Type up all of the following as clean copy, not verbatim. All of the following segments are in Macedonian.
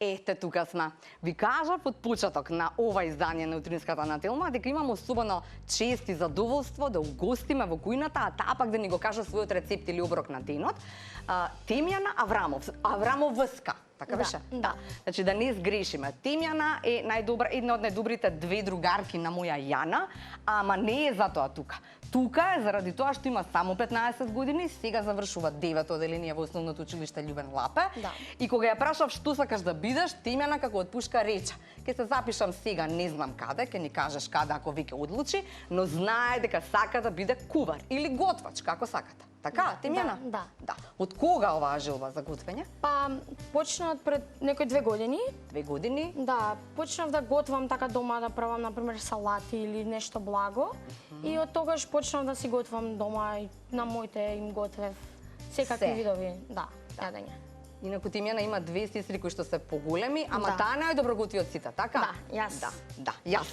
Ете, тука сме. Ви кажав од почеток на ова издание на утринската на Телма дека имам особено чест и задоволство да угостиме во кујната, а таа пак да ни го каже својот рецепт или оброк на денот. Темјана Аврамовска. Така беше? Да. Значи да не сгрешиме. Темјана е една од најдобрите две другарки на моја Јана, ама не е затоа тука. Тука е заради тоа што има само 15 години, сега завршува 9-то оделение во основното училиште Љубен Лапе. Да. И кога ја прашав што сакаш да бидеш, Темјана како од пушка рече: "Ќе се запишам сега, не знам каде, ќе ни кажеш каде ако веќе одлучи, но знае дека сака да биде кувар или готвач, како сакате." Така, Темјана? Да. Од кога оваа желба за готвење? Па почнав пред некои 2 години. 2 години. Да, почнав да готвам така дома, да правам например салати или нешто благо. И од тогаш почнав да си готвам дома и на моите им готвев секакви видови, јадење. Инаку Темјана има 2 сестри кои што се поголеми, ама Да. таа најдобро готви од сите, така? Да, јас. Да, јас.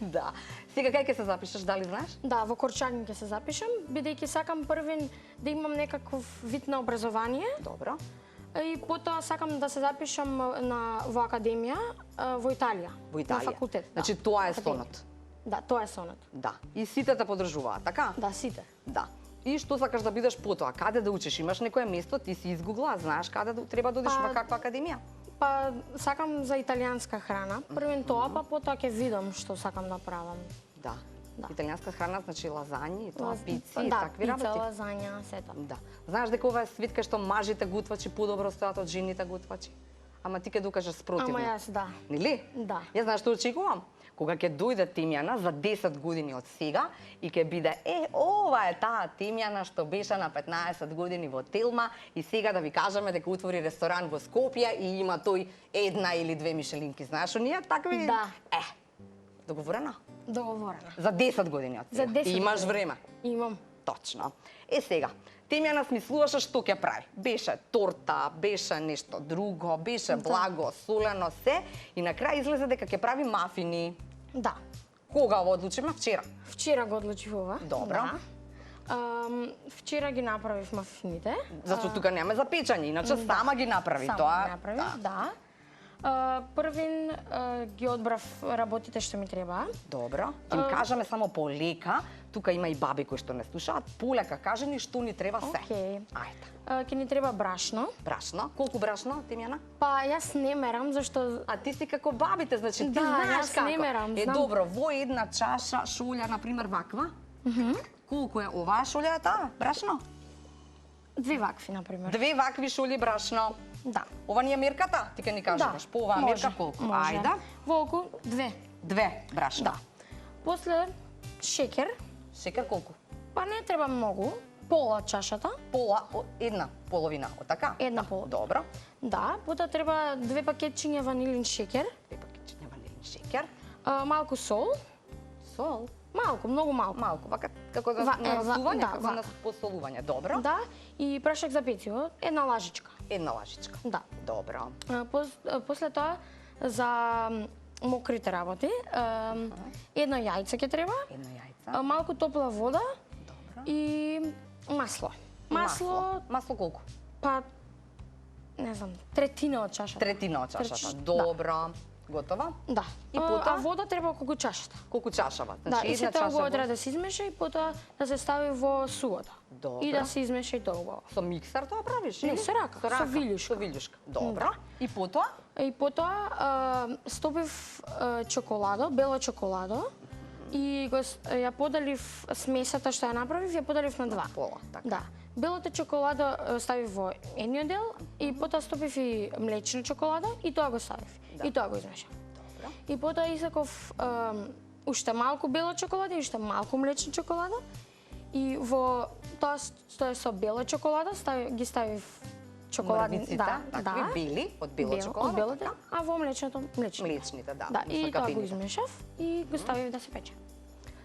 Да. Сега кај ќе се запишеш, дали знаеш? Да, во Корчагин ќе се запишам, бидејќи сакам првин да имам некаков вид на образование. Добро. И потоа сакам да се запишам во академија во Италија. Во Италија. На факултет. Значи тоа е сонот. Да, тоа е сонот. Да. И сите те подржуваат, така? Да, сите. Да. И што сакаш да бидеш потоа? Каде да учиш? Имаш некое место, ти си изгугла, знаеш каде треба да одиш во каква академија? Па сакам за италијанска храна. Првен тоа, па потоа ќе видам што сакам да правам. Да. Да. Италијанска храна значи лазањи, тоа пици и Да, такви пица, работи. лазања, сето. Да. Знаеш дека ова е свит кај што мажите готвачи подобро стојат од жените готвачи? Ама ти ќе докажеш спротивно. Ама јас, да. Нели? Да. Јас знаеш што очекувам? Кога ќе дојде Темјана за 10 години од сега и ќе биде ова е таа Темјана што беше на 15 години во Телма и сега да ви кажеме дека отвори ресторан во Скопје и има тој 1 или 2 мишелинки. Знаеш, оние такви? Да. Договорено? Договорено. За 10 години од сега. За 10 И имаш години. време. Имам. Точно. Сега, Темјана смислуваше што ќе прави. Беше торта, беше нешто друго, беше благо, солено, се. И на крај излезе дека ќе прави мафини. Да. Кога го одлучиме? Вчера. Вчера го одлучив ова. Добро. Да. Вчера ги направив мафините. Зашто тука нема запечање, иначе сама ги направи Сама тоа. ги направив, да. Првин ги одбрав работите што ми требаа. Добро. Ќе им кажеме само полека. Тука има и баби кои што не слушаат. Полека кажи ни што ни треба се. Океј. Ајде. Ќе ни треба брашно. Брашно. Колку брашно, Темјана? Па јас не мерам зашто А ти си како бабите, значи ти Да, знаеш јас како. не мерам, Е знам. добро, во една чаша шолја, на пример ваква. Колку е оваа шолја таа? Брашно? 2 вакви на пример. 2 вакви шоли брашно. Да. Ова ни е мерката? Ти ке ни кажеш. По оваа мерка колку? Ајде. Волку 2. 2 брашно. Да. После шеќер, Шекер колку? па не треба многу, пола чашата. Една половина, о така? Една Да, половина. Добро. Да, потоа треба 2 пакетчиња ванилин шеќер, 2 пакетчиња ванилин шекер. малку сол, Сол. малку, многу малку. Малку, вака како за насување, да, за посолување. Добро. Да, и прашак за пeciво, една лажичка. Една лажичка. Да. Добро. После тоа за мокрите работи, едно јајце ќе треба, Едно јајце. малку топла вода Добро. и масло. Масло колку? Па не знам, третина од чашата. Третина од чашата. Третина, Добро. Готово? Да. И потоа? А вода треба колку чашата. Колку чашава? Да, Значи и една се тоа чаша го треба да се измеша и потоа да се стави во сувата. Добро. И да се измеша и тоа убаво. Со миксер тоа правиш? Не, или? со рака, со вилјушка. Со вилјушка. Добро. И потоа? И потоа стопив чоколадо, бела чоколадо и ја поделив смесата што ја направив, ја поделив на 2. Пола, така. Да. Белата чоколада ставив во едниот дел и потоа стопив и млечна чоколада и тоа го ставив. И тоа го измешав. Добро. И потоа исаков уште малку бела чоколада и уште малку млечна чоколада. И во тоа што е со бела чоколада ги ставив чоколадни, Мрвиците, да, такви бели, од бела чоколада, од белата, така? а во млечното млечни. Млечните, да. Да, и со тоа го кафените. измешав и го ставив да се пече.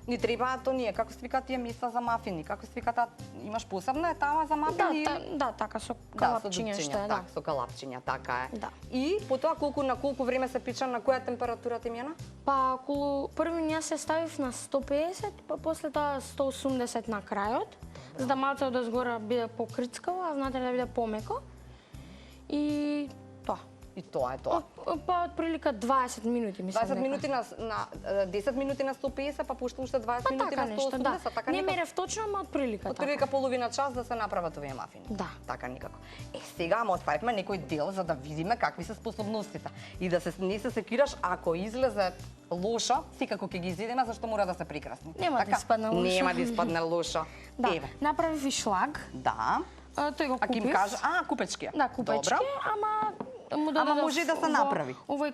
Ни требаат оние, како се викаат тие места за мафини, како се викаат, имаш посебна е тама за мафини? Да, така со Да, со калапчиња што дупчиња, е, така, со калапчиња, така е. Да. И потоа на колку време се пече, на која температура, Темјана? Па околу првин јас се ставив на 150, па после тоа 180 на крајот, за да малце од згора биде покрцкаво, а внатре да биде помеко. И Тоа. И тоа е тоа. Па отприлика 20 минути, мислам. 20 минути на 10 минути на 150, па пушта уште 20 Па минути така на нешто, 180, да. така Не некако. мерев точно, ама отприлика така. Отприлика половина час да се направат овие мафини. Да. Така никако. Сега ама оставивме некој дел за да видиме какви се способностите и да се не се секираш ако излезе лошо, секако ќе ги изедеме зашто мора да се прекрасни. Нема да испадне лошо. Нема да испадне лошо. Да, Еве. направив и шлаг. Да. Тој го А купив. Ким каже, купечкија. Да, купечки, Добро. ама му додадов може и да се направи. Овој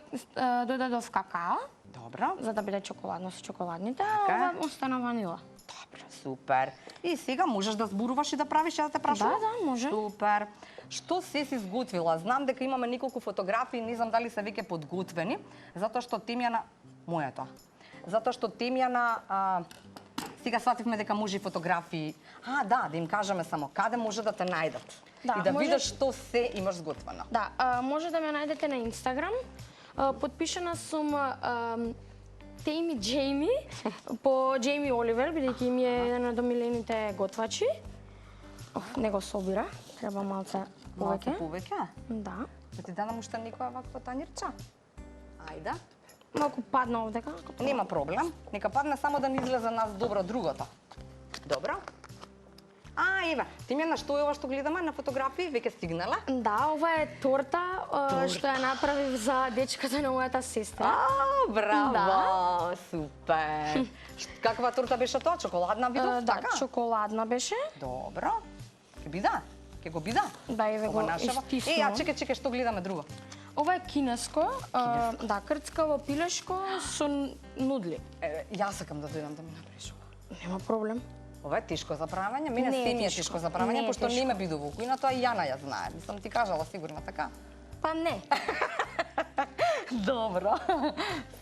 додадов какао, Добро. за да биде чоколадно со чоколадните, Така. а ова остана ванила. Добро, супер. И сега можеш да зборуваш и да правиш, ја да те прашувам? Да, може. Супер. Што се си сготвила? Знам дека имаме неколку фотографии, не знам дали се веќе подготвени, затоа што Темјана, мојата. Затоа што Темјана сега свативме дека може и фотографии. Да им кажеме само каде може да те најдат. Да, и да може- видиш што се имаш сготвено. Да, може да ме најдете на Инстаграм. Подпишана сум Тейми Джейми по Джейми Оливер, бидејќи ми е еден од омилените готвачи. Не го собира, треба малце Малку повеќе. повеќе? Да. Да ти дадам уште некоја ваква танирча? Ајде. Малку падна овдека. Нема проблем. Нека падне само да ни излезе нас добро другото. Добро? Еве, Тимјана, што е ова што гледаме на фотографии? Веќе стигнала? Да, ова е торта што ја направив за дечката на мојата сестра. Браво! Да. Супер! Каква торта беше тоа? Чоколадна видов, Да, така? чоколадна беше. Добро. Ке бида? Ке го бида? Да, еве го Ова нашава. изтиснувам. Чекај, што гледаме друго? Ова е кинеско, да, крцкаво пилешко со нудли. Јас сакам да дојдам да ми направиш ова. Нема проблем. Ова е тешко за правење, мене Не е се ми е тешко. тешко за правење, Не е пошто не тешко. ме бидува кујна, тоа и Јана ја знае. Мислам ти кажала сигурно така. Па не. Добро.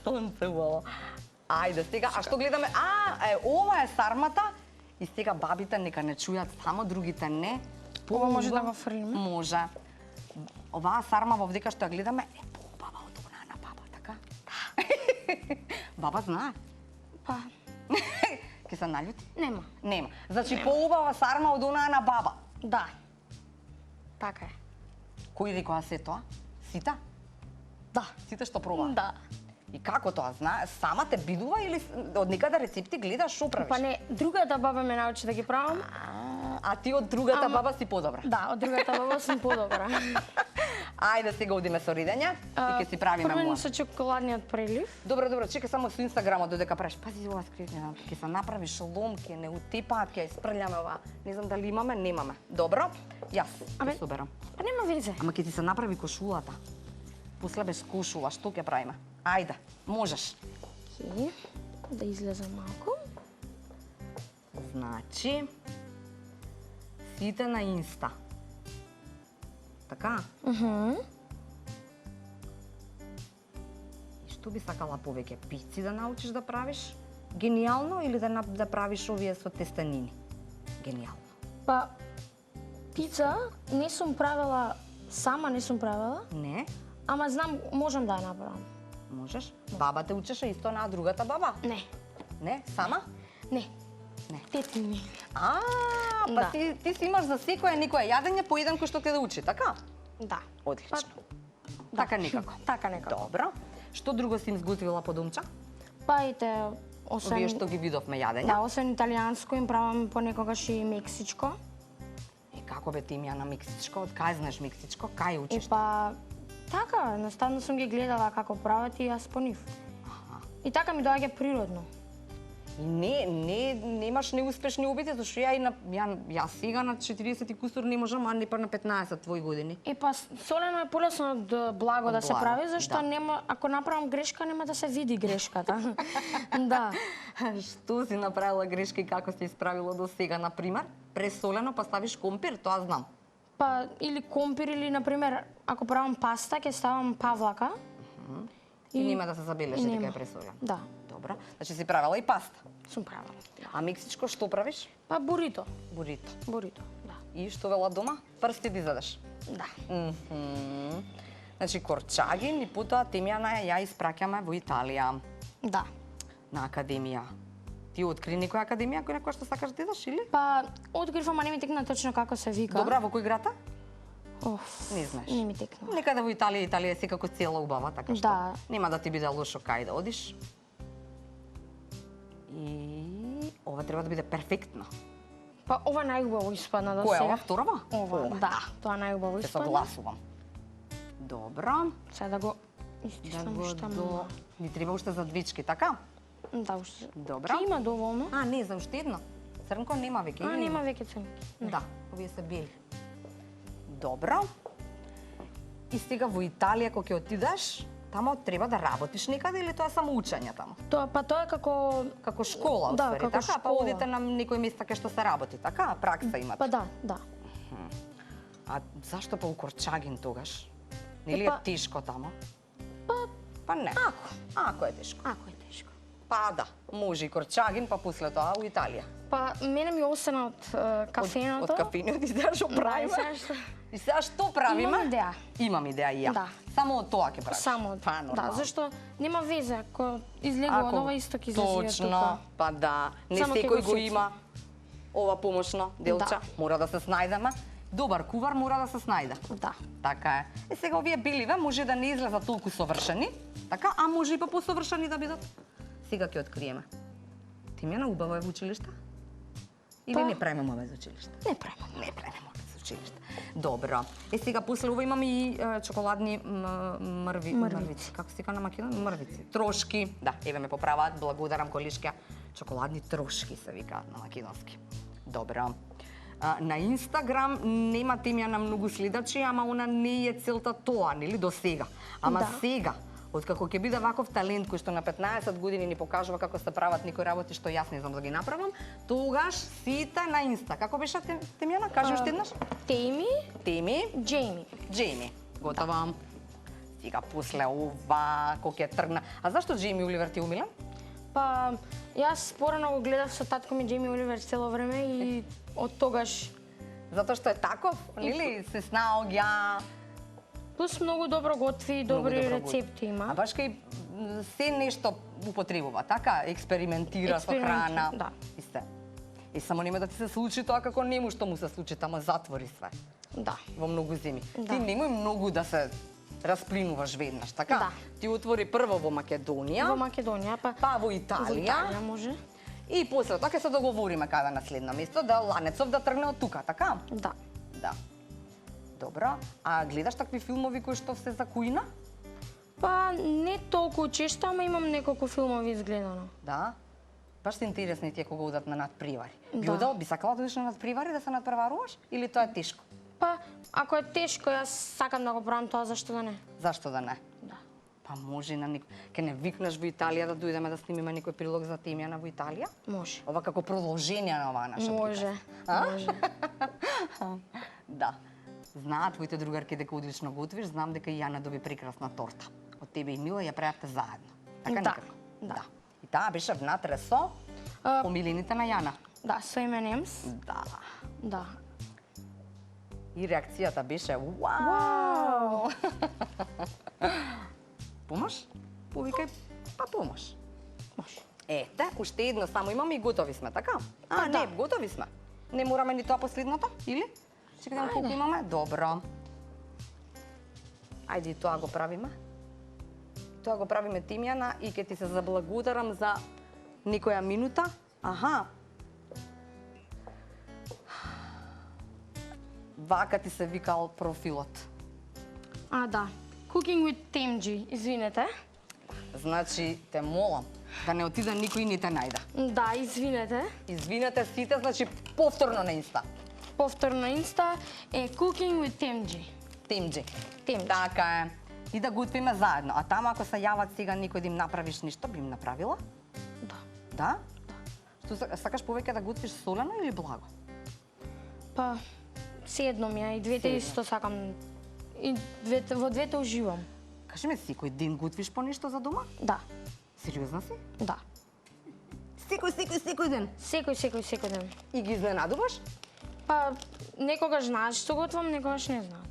Сонце убаво. Ајде сега, што гледаме? Ова е сармата и сега бабите нека не чујат само, другите не. Ова може да го фрлиме? Може. Оваа сарма вовдека што ја гледаме е поубава од онаа на баба, така? Да. Баба знае. Па, Ке се наљути? нема. Нема. Значи поубава сарма од онаа на баба. Да. Така е. Кој рекоа се тоа? Сите? Да. Сите што пробаа? Да. И како тоа знае? Сама те бидува или од некаде рецепти гледаш што правиш? Па не, другата баба ме научи да ги правам. А ти од другата Ама- баба си подобра. Да, од другата баба сум подобра. Ајде сега одиме со редење и ќе си правиме Првен муа. со чоколадниот прелив. Добро, чекај само со Инстаграмот додека правиш. Пази ова скритна, ќе се направиш лом, ќе не утепаат, ќе ја испрљаме ова. Не знам дали имаме, немаме. Добро? Јас Абе. ќе соберам. Па нема везе. Ама ќе ти се направи кошулата. После без кошула, што ќе правиме? Ајде, можеш. Океј, да излезе малку. Значи, сите на Инста. Така? И што би сакала повеќе? Пици да научиш да правиш? Гениално или да правиш овие со тестанини? Гениално. Па, пица не сум правила, сама не сум правила, Не? ама знам, можам да ја направам. Можеш? Баба те учеше исто на другата баба? Не, Не? Сама? не. Не. Тети ми. Па Да. ти си имаш за секое некое јадење по еден кој што те да учи, така? Да. Одлично. Да. Така некако. Така некако. Добро. Што друго си им сготвила по домча? Па ите, Овие освен... што ги видовме јадење. Да, освен италијанско им правам понекогаш и мексичко. И како бе ти на мексичко? Од кај знаеш мексичко? Кај И учиш? па, така, наставно сум ги гледала како прават и јас по нив. И така ми доаѓа природно. И немаш неуспешни опити, зашто јас сега на 40 и кусур не можам, а не па на 15 твои години. И па солено е полесно од благо да се благо, прави, зашто да. нема, ако направам грешка, нема да се види грешката. Да. Што си направила грешка и како си исправила до сега, на пример? Пресолено па ставиш компир, тоа знам. Па или компир или на пример, ако правам паста, ќе ставам павлака. И нема да се забележи и дека нема. е пресолено. Да, Добро. Значи си правила и паста. сум правила. А мексичко што правиш? Па бурито. Бурито. Бурито, да. И што вела дома? Прсти ти задеш. Да. Значи Корчагин и потоа Темјана ја испраќаме во Италија Да. на академија. Ти откри некоја академија која што сакаш да идеш или? Па открив, ама не ми текна точно како се вика. Добра, во кој град? Оф, Не знаеш. не ми текнува. Некаде во Италија е секако цела убава, така што Да. нема да ти биде лошо кај да одиш. И ова треба да биде перфектно. Па ова најубаво испадна до Која сега. ова, второва? Ова, да, тоа најубаво Се испадна. согласувам. Добро. Сега да го Да истиснам го уште до... малку. Ни треба уште за двички, така? Да, уште. Добро. Ќе има доволно. А, не, за уште едно. Црнко нема веќе. А, или нема има? веќе црнки. Да, овие се бели. Добро. И сега во Италија, кога ќе отидеш, тамо треба да работиш некаде или тоа е само учење тамо? Тоа е како Како школа, Да, уствари, како така? Па школа. одите на некој место кај што се работи, така? Пракса имате. Па да, да. А зашто па у Корчагин тогаш? Нели е Па- тешко тамо? Па не. Ако е тешко. Ако е тешко. Па да, може и Корчагин, па после тоа у Италија. Па мене ми остана од кафеното. Од кафенот и сега што Да, и правиме? сега што- И сега што правиме? Имам идеја. Имам идеја и ја. Да. Само од тоа ќе правиш. Само, Па, да, нормално. зашто нема везе, ако излегува од ова исто ќе излезе Точно, тука. па да. Не Само ќе секој го го сечи. има ова помошно делче. Да. Мора да се снајдеме. Добар кувар мора да се снајде. Да. Така е. И сега овие беливе може да не излезат толку совршени, така, а може и па посовршени да бидат. Сега ќе откриеме. Тимјана убава е во училиште? Или Па- не правиме мове за училиште? Не правиме. Не правиме мове за училиште. Добро. Сега после ова имаме и чоколадни мрвици. Како се вика на македонски? Мрвици. Трошки. Да, еве ме поправаат. Благодарам колишке. Чоколадни трошки се викаат на македонски. Добро. На Инстаграм нема Тимјана многу следачи, ама она не е целта тоа, нели, до сега. Ама Да. сега, откако ќе биде ваков талент кој што на 15 години ни покажува како се прават некои работи што јас не знам да ги направам, тогаш сите на Инста. Како беше Тимјана? Кажи уште еднаш. Теми, Теми, Джейми. Джейми. Готова. Сега после ова, кога ќе тргна. А зашто Джейми Оливер ти умилен? Па јас порано го гледав со татко ми Джейми Оливер цело време и од тогаш Затоа што е таков, нели? Се снаоѓа. плюс многу добро готви, добри добро рецепти А има. баш кај се нешто употребува, така? Експериментира со храна. Да. И се. И само нема да ти се случи тоа како нему што му се случи, тама затвори све. Да. Во многу земи. Да. Ти немој многу да се расплинуваш веднаш, така? Да. Ти отвори прво во Македонија, Во Македонија, па па во во Италија, Италија може. и после тоа ќе се договориме каде на следно место да Ланецов да тргне од тука, така? Да. Да. Добро. А гледаш такви филмови кои што се за кујна? Па не толку често, ама имам неколку филмови изгледано. Да. Баш се интересни тие кога одат на надпревари. Би Да. одел, би сакала да одиш на надпревари да се надпреваруваш или тоа е тешко? Па ако е тешко, јас сакам да го правам тоа, зашто да не? Зашто да не? Да. Па може на некој. Ке не викнеш во Италија да дојдеме да снимиме некој прилог за Тимјана во Италија? Може. Ова како продолжение на оваа наша Може. А? Може. Да. Знаат твоите другарки дека одлично готвиш, знам дека и Јана доби прекрасна торта. Од тебе и Мила ја правевте заедно. Така Да, некако? да. И таа беше внатре со А, помилените на Јана. Да, со M&M's. Да. Да. И реакцијата беше вау! Помош? Повикај, па помош. Може. Ете, уште едно само имаме и готови сме, така? А, Па не, да. готови сме. Не мораме ни тоа последното, или? Чекај да колку имаме? Добро. Ајде и тоа го правиме. Тоа го правиме Тимјана и ќе ти се заблагодарам за некоја минута. Аха. Вака ти се викал профилот. А, да. Cooking with TMG, извинете. Значи, те молам да не отиде никој и не те најде. Да, извинете. Извинете сите, значи повторно на Инста. Повторно Инста е Cooking with TMG. Тимџи. TMG. Така е. И да готвиме заедно. А тама ако се јават сега никој да им направиш ништо, би им направила? Да. Да? Што сакаш повеќе да готвиш солено или благо? Па, седно ми е и двете Седно. исто сакам. И во двете уживам. Кажи ме, секој ден готвиш по нешто за дома? Да. Сериозно си? Да. Секој ден. Секој ден. И ги изненадуваш? Па, некогаш знаат што готвам, некогаш не знаат.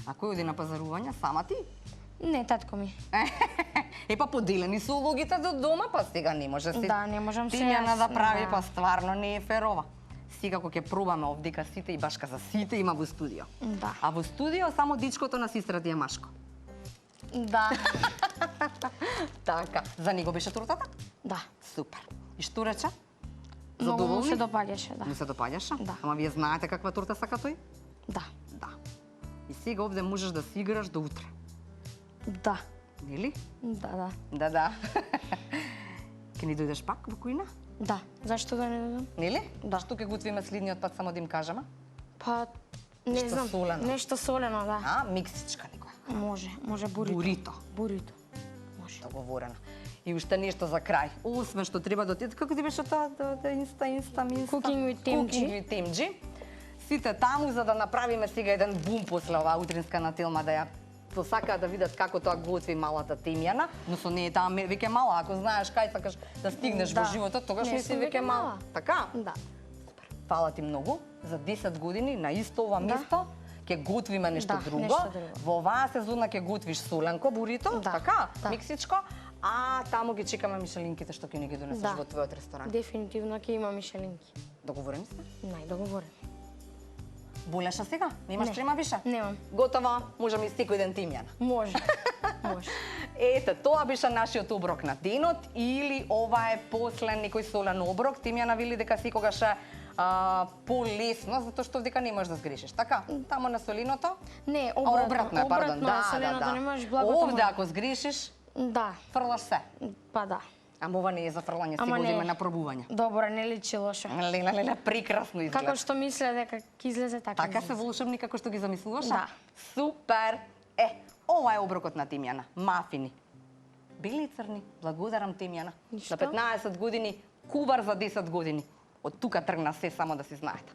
А кој оди на пазарување? Сама ти? Не, татко ми. Е, па поделени се улогите до дома, па сега не може се. Да, не можам се Тимјана јас, да прави, да. па стварно не е ферова. сега кога ќе пробаме овдека сите и башка за сите има во студио. Да. А во студио само дичкото на сестрата е машко. Да. Така, за него беше тортата? Да. Супер. И што рече? Многу му Задоволни? се допаѓаше, да. Му се допаѓаше? Да. Ама вие знаете каква торта сака тој? Да. Да. И сега овде можеш да си играш до утре. Да. Нели? Да. Да. Ке ни дојдеш пак во кујна? Да. Зашто да не додам? Нели? Да. Што ќе готвиме следниот пат, само да им кажеме? Па, не Нешто знам. солено. Нешто солено, да. А, миксичка некоја. Може бурито. Бурито. Бурито. Може. Договорено. И уште нешто за крај. Освен што треба да како ти беше тоа инста. Cooking with Tim G. Cooking with Tim G. Сите таму за да направиме сега еден бум после оваа утринска на Телма да ја посакаат да видат како тоа готви малата Тимјана, но со не е таа веќе мала, ако знаеш кај сакаш да стигнеш во животот, тогаш не си веќе мала. Така? Да. Фала ти многу за 10 години на исто ова место. Ќе готвиме нешто друго. нешто друго. Во оваа сезона ќе готвиш соленко бурито, Да, така? да. Миксичко. А таму ги чекаме мишелинките што ќе ни ги донесеш Да. во твојот ресторан. Дефинитивно ќе има мишелинки. Договорени сме? Најдоговорен. Болеша сега? Немаш Не. трема више? Немам. Готово, можеме и секој ден Тимјана. Може. Може. Ете, тоа беше нашиот оброк на денот или ова е последен некој солен оброк. Тимјана вели дека секогаш е полесно, затоа што дека не можеш да сгрешиш. Така, тамо на солиното. Не, Обратно е, пардон. Обратно е, соленото не можеш благото. Овде ако сгрешиш, Да. фрлаш се. Па да. Ама ова не е за фрлање, си Ама го не. земе на пробување. Добро, не личи лошо. Леле, прекрасно изгледа. Како што мисле дека ќе излезе така. Така се излезе. волшебни како што ги замислуваш? Да. Супер! Ова е оброкот на Тимјана. Мафини. Бели и црни. Благодарам Тимјана. Ништо. На 15 години, кубар за 10 години. Од тука тргна се, само да си знаете.